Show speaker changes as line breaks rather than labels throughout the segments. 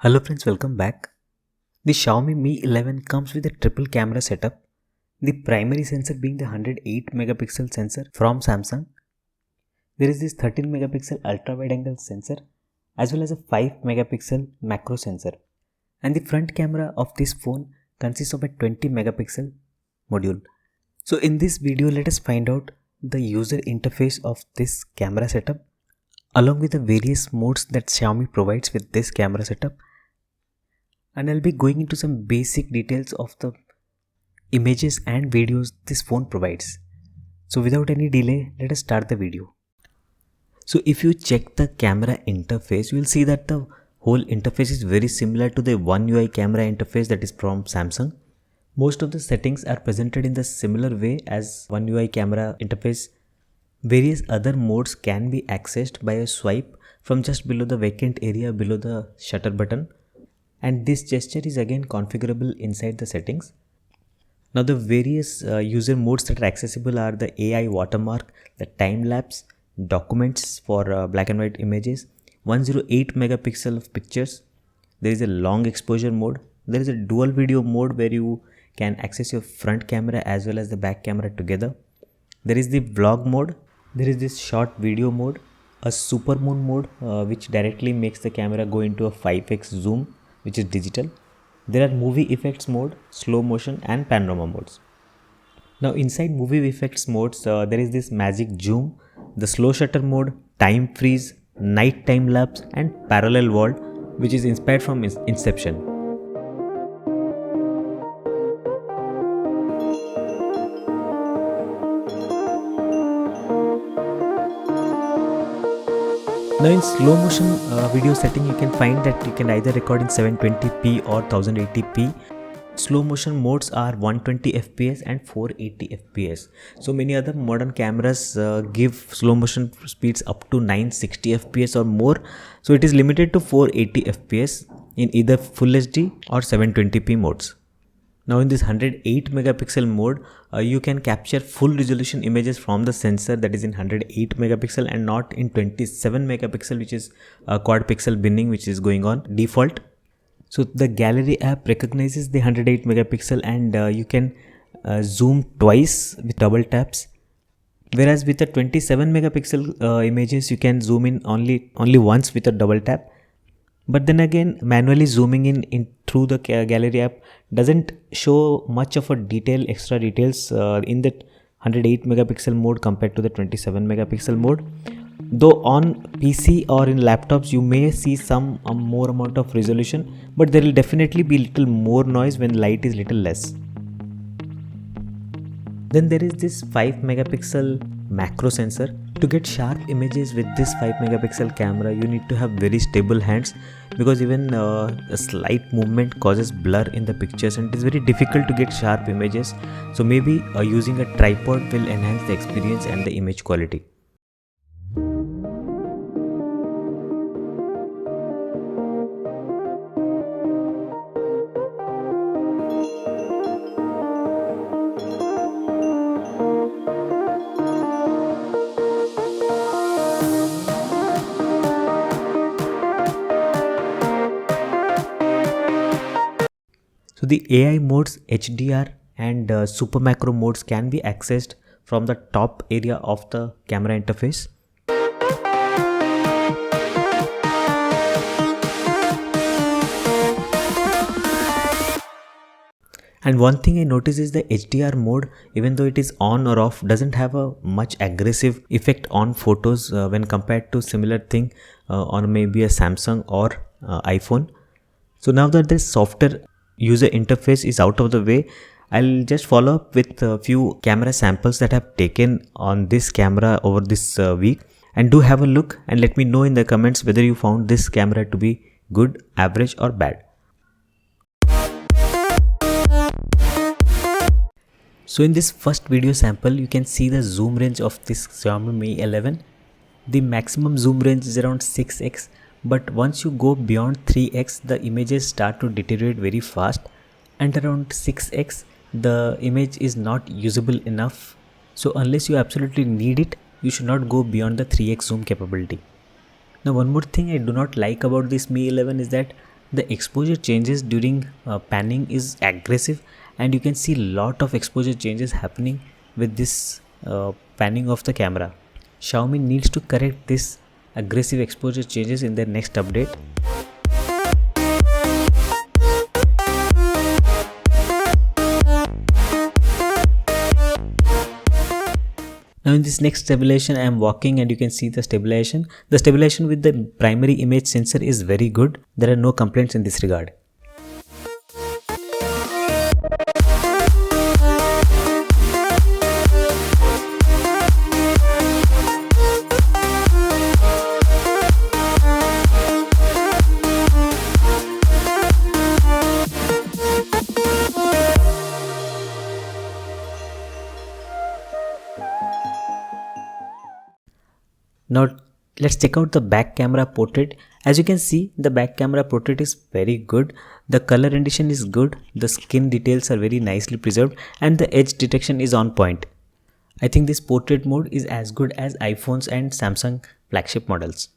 Hello friends, welcome back. The Xiaomi Mi 11 comes with a triple camera setup, the primary sensor being the 108 megapixel sensor from Samsung. There is this 13 megapixel ultra wide angle sensor as well as a 5 megapixel macro sensor. And the front camera of this phone consists of a 20 megapixel module. So in this video, let us find out the user interface of this camera setup along with the various modes that Xiaomi provides with this camera setup. And I'll be going into some basic details of the images and videos this phone provides. So without any delay, let us start the video. So if you check the camera interface, you will see that the whole interface is very similar to the One UI camera interface that is from Samsung. Most of the settings are presented in the similar way as One UI camera interface. Various other modes can be accessed by a swipe from just below the vacant area below the shutter button. And this gesture is again configurable inside the settings. Now the various user modes that are accessible are the AI watermark, the time lapse, documents for black and white images, 108 megapixel of pictures. There is a long exposure mode. There is a dual video mode where you can access your front camera as well as the back camera together. There is the vlog mode. There is this short video mode, a supermoon mode which directly makes the camera go into a 5x zoom, which is digital. There are movie effects mode, slow motion and panorama modes. Now inside movie effects modes, there is this magic zoom, the slow shutter mode, time freeze, night time lapse and parallel world, which is inspired from Inception. Now in slow motion video setting, you can find that you can either record in 720p or 1080p. Slow motion modes are 120 fps and 480 fps. So many other modern cameras give slow motion speeds up to 960 fps or more. So it is limited to 480 fps in either Full HD or 720p modes. Now in this 108 megapixel mode, you can capture full resolution images from the sensor that is in 108 megapixel and not in 27 megapixel, which is quad pixel binning, which is going on default. So the gallery app recognizes the 108 megapixel and you can zoom twice with double taps. Whereas with the 27 megapixel images, you can zoom in only once with a double tap. But then again, manually zooming in through the gallery app doesn't show much of a extra details in that 108 megapixel mode compared to the 27 megapixel mode. Though on PC or in laptops, you may see some more amount of resolution, but there will definitely be little more noise when light is little less. Then there is this 5 megapixel macro sensor. To get sharp images with this 5 megapixel camera, you need to have very stable hands because even a slight movement causes blur in the pictures and it is very difficult to get sharp images. So maybe using a tripod will enhance the experience and the image quality. So the AI modes, HDR and super macro modes can be accessed from the top area of the camera interface. And one thing I noticed is the HDR mode, even though it is on or off, doesn't have a much aggressive effect on photos when compared to similar thing on maybe a Samsung or iPhone. So now that this softer user interface is out of the way, I'll just follow up with a few camera samples that I've taken on this camera over this week, and do have a look and let me know in the comments whether you found this camera to be good, average or bad. So in this first video sample, you can see the zoom range of this Xiaomi Mi 11. The maximum zoom range is around 6x. But once you go beyond 3x, the images start to deteriorate very fast, and around 6x, the image is not usable enough. So unless you absolutely need it, you should not go beyond the 3x zoom capability. Now one more thing I do not like about this Mi 11 is that The exposure changes during panning is aggressive, and you can see lot of exposure changes happening with this panning of the camera. Xiaomi needs to correct this aggressive exposure changes in their next update. Now in this next stabilization I am walking and you can see the stabilization. The stabilization with the primary image sensor is very good. There are no complaints in this regard. Now let's check out the back camera portrait. As you can see, the back camera portrait is very good. The color rendition is good. The skin details are very nicely preserved and the edge detection is on point. I think this portrait mode is as good as iPhones and Samsung flagship models.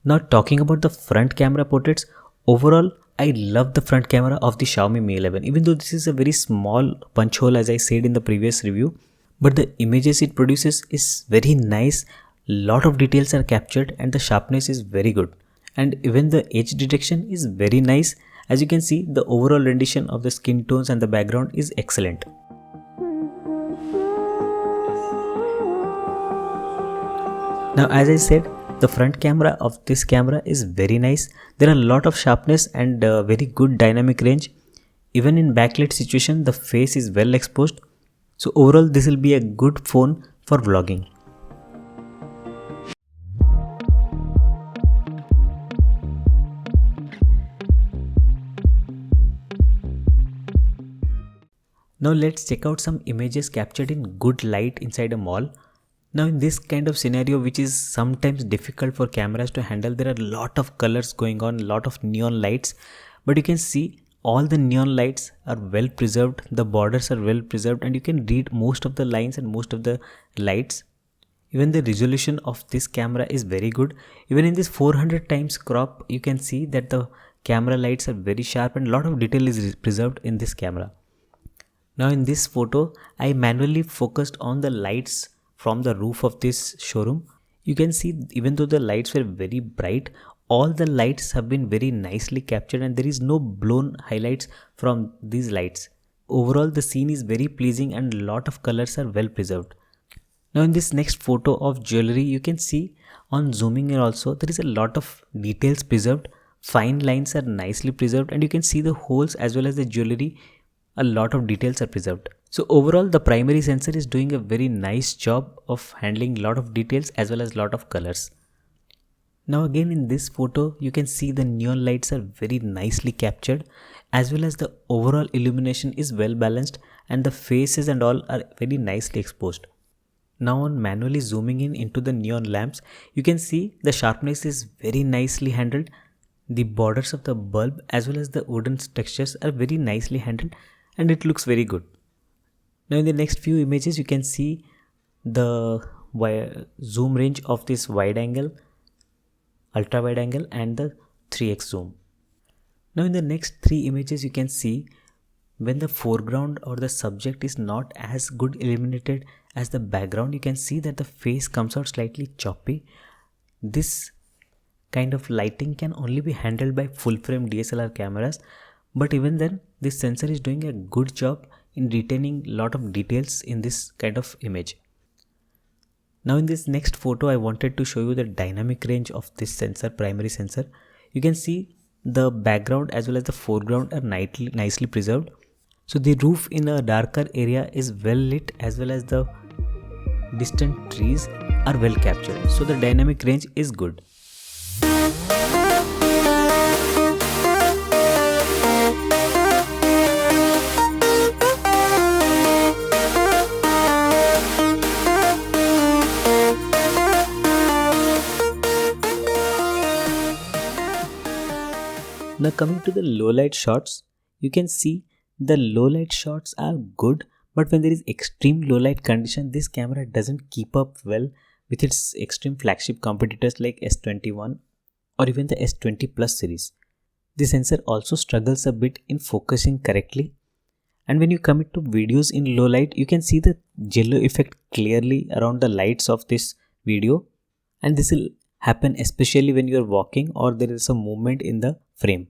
Now talking about the front camera portraits, overall I love the front camera of the Xiaomi Mi 11. Even though this is a very small punch hole as I said in the previous review, but the images it produces is very nice. Lot of details are captured and the sharpness is very good, and even the edge detection is very nice. As you can see, the overall rendition of the skin tones and the background is excellent. Now as I said, the front camera of this camera is very nice. There are a lot of sharpness and very good dynamic range. Even in backlit situation the face is well exposed. So overall this will be a good phone for vlogging. Now let's check out some images captured in good light inside a mall. Now in this kind of scenario, which is sometimes difficult for cameras to handle, there are a lot of colors going on, a lot of neon lights, but you can see all the neon lights are well preserved, the borders are well preserved, and you can read most of the lines and most of the lights. Even the resolution of this camera is very good. Even in this 400 times crop, you can see that the camera lights are very sharp and a lot of detail is preserved in this camera. Now in this photo, I manually focused on the lights from the roof of this showroom. You can see even though the lights were very bright, all the lights have been very nicely captured and there is no blown highlights from these lights. Overall the scene is very pleasing and a lot of colors are well preserved. Now in this next photo of jewelry, you can see on zooming in also there is a lot of details preserved. Fine lines are nicely preserved and you can see the holes as well as the jewelry. A lot of details are preserved. So overall the primary sensor is doing a very nice job of handling a lot of details as well as lot of colors. Now again in this photo you can see the neon lights are very nicely captured as well as the overall illumination is well balanced and the faces and all are very nicely exposed. Now on manually zooming in into the neon lamps, you can see the sharpness is very nicely handled. The borders of the bulb as well as the wooden textures are very nicely handled and it looks very good. Now in the next few images you can see the zoom range of this wide angle, ultra wide angle and the 3x zoom. Now in the next three images you can see when the foreground or the subject is not as good illuminated as the background, you can see that the face comes out slightly choppy. This kind of lighting can only be handled by full frame DSLR cameras, but even then this sensor is doing a good job in retaining a lot of details in this kind of image. Now in this next photo I wanted to show you the dynamic range of this sensor, primary sensor. You can see the background as well as the foreground are nicely preserved. So the roof in a darker area is well lit as well as the distant trees are well captured. So the dynamic range is good. Now coming to the low light shots, you can see the low light shots are good, but when there is extreme low light condition, this camera doesn't keep up well with its extreme flagship competitors like S21 or even the S20 Plus series. The sensor also struggles a bit in focusing correctly, and when you commit to videos in low light, you can see the jello effect clearly around the lights of this video, and this will happen especially when you are walking or there is a movement in the frame.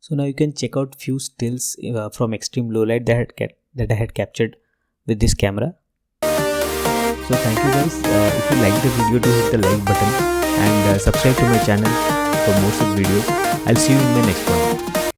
So now you can check out few stills from extreme low light that I had captured with this camera. So thank you guys. If you like the video, do hit the like button and subscribe to my channel for more such videos. I'll see you in the next one.